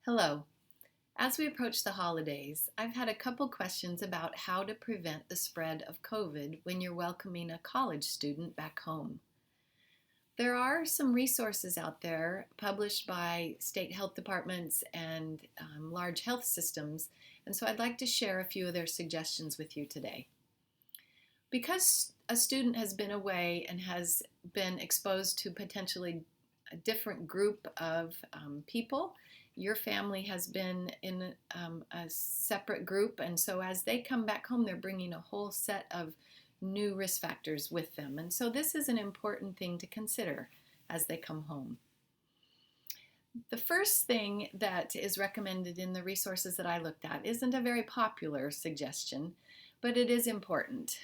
Hello. As we approach the holidays, I've had a couple questions about how to prevent the spread of COVID when you're welcoming a college student back home. There are some resources out there published by state health departments and large health systems, and so I'd like to share a few of their suggestions with you today. Because a student has been away and has been exposed to potentially a different group of people, your family has been in a separate group, and so as they come back home, they're bringing a whole set of new risk factors with them. And so this is an important thing to consider as they come home. The first thing that is recommended in the resources that I looked at isn't a very popular suggestion, but it is important.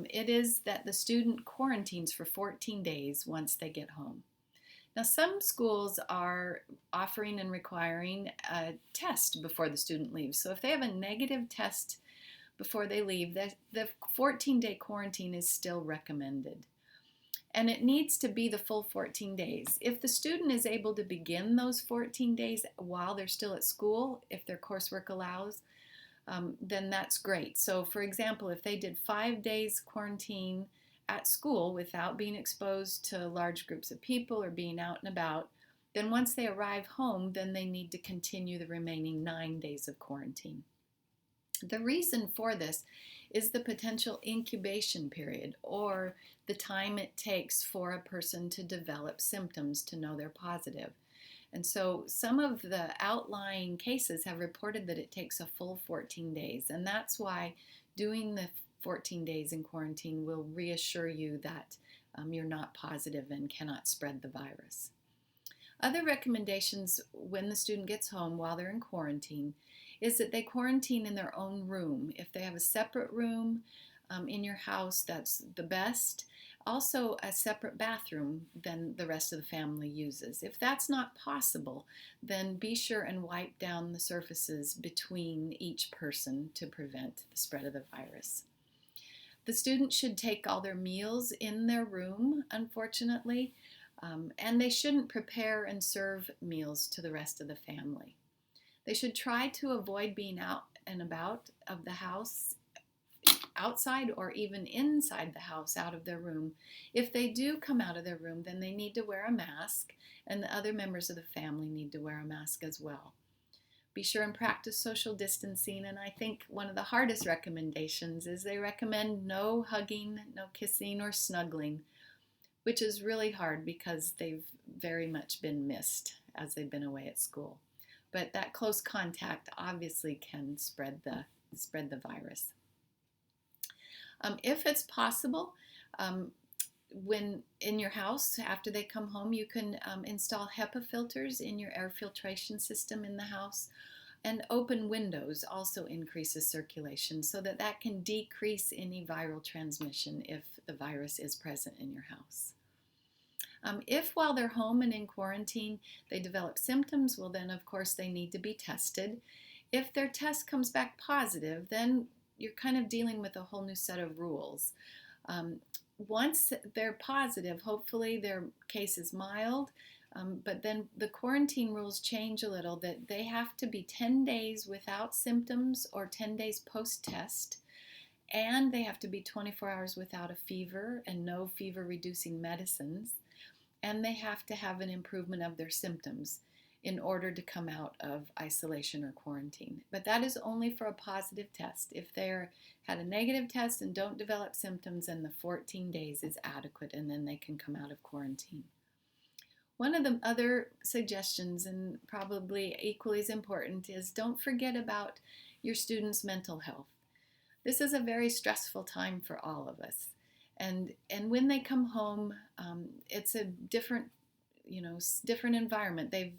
It is that the student quarantines for 14 days once they get home. Now, some schools are offering and requiring a test before the student leaves. So if they have a negative test before they leave, the 14-day quarantine is still recommended. And it needs to be the full 14 days. If the student is able to begin those 14 days while they're still at school, if their coursework allows, then that's great. So for example, if they did 5 days quarantine at school without being exposed to large groups of people or being out and about, then once they arrive home, then they need to continue the remaining 9 days of quarantine. The reason for this is the potential incubation period, or the time it takes for a person to develop symptoms to know they're positive. And so some of the outlying cases have reported that it takes a full 14 days, and that's why doing the 14 days in quarantine will reassure you that you're not positive and cannot spread the virus. Other recommendations when the student gets home while they're in quarantine is that they quarantine in their own room. If they have a separate room in your house, that's the best. Also, a separate bathroom than the rest of the family uses. If that's not possible, then be sure and wipe down the surfaces between each person to prevent the spread of the virus. The student should take all their meals in their room, unfortunately, and they shouldn't prepare and serve meals to the rest of the family. They should try to avoid being out and about of the house, outside or even inside the house, out of their room. If they do come out of their room, then they need to wear a mask, and the other members of the family need to wear a mask as well. Be sure and practice social distancing, and I think one of the hardest recommendations is they recommend no hugging, no kissing or snuggling, which is really hard because they've very much been missed as they've been away at school. But that close contact obviously can spread the virus. If it's possible, when in your house, after they come home, you can install HEPA filters in your air filtration system in the house, and open windows also increases circulation so that can decrease any viral transmission if the virus is present in your house. If while they're home and in quarantine they develop symptoms, well then of course they need to be tested. If their test comes back positive, then you're kind of dealing with a whole new set of rules. Once they're positive, hopefully their case is mild, but then the quarantine rules change a little, that they have to be 10 days without symptoms or 10 days post-test, and they have to be 24 hours without a fever and no fever-reducing medicines, and they have to have an improvement of their symptoms in order to come out of isolation or quarantine. But that is only for a positive test. If they had a negative test and don't develop symptoms, then the 14 days is adequate, and then they can come out of quarantine. One of the other suggestions, and probably equally as important, is don't forget about your students' mental health. This is a very stressful time for all of us. And when they come home, it's a different environment. They've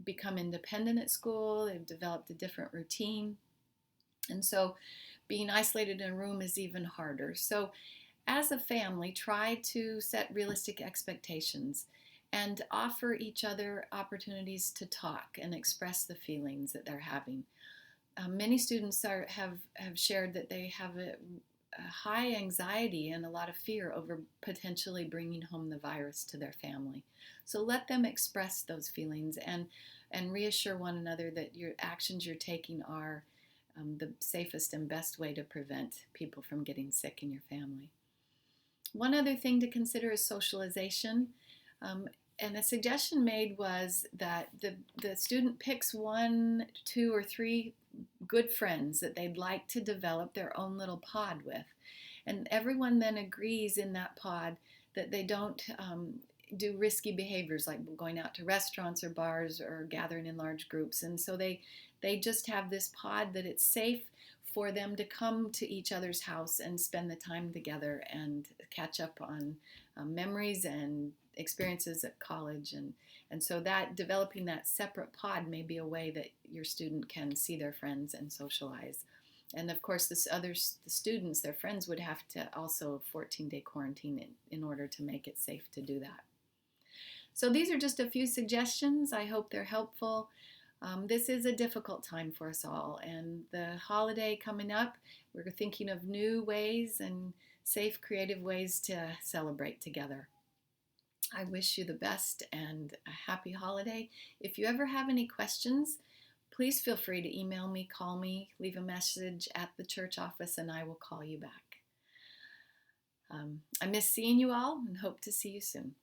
become independent at school, they've developed a different routine, and so being isolated in a room is even harder. So as a family, try to set realistic expectations and offer each other opportunities to talk and express the feelings that they're having. Many students have shared that they have a high anxiety and a lot of fear over potentially bringing home the virus to their family. So let them express those feelings, and and reassure one another that your actions you're taking are the safest and best way to prevent people from getting sick in your family. One other thing to consider is socialization. And a suggestion made was that the student picks 1, 2, or 3 good friends that they'd like to develop their own little pod with. And everyone then agrees in that pod that they don't do risky behaviors like going out to restaurants or bars or gathering in large groups. And so they just have this pod that it's safe for them to come to each other's house and spend the time together and catch up on memories and experiences at college. And so that developing that separate pod may be a way that your student can see their friends and socialize. And of course, the students, their friends, would have to also 14-day quarantine in order to make it safe to do that. So these are just a few suggestions. I hope they're helpful. This is a difficult time for us all, and the holiday coming up, we're thinking of new ways and safe, creative ways to celebrate together. I wish you the best and a happy holiday. If you ever have any questions, please feel free to email me, call me, leave a message at the church office, and I will call you back. I miss seeing you all and hope to see you soon.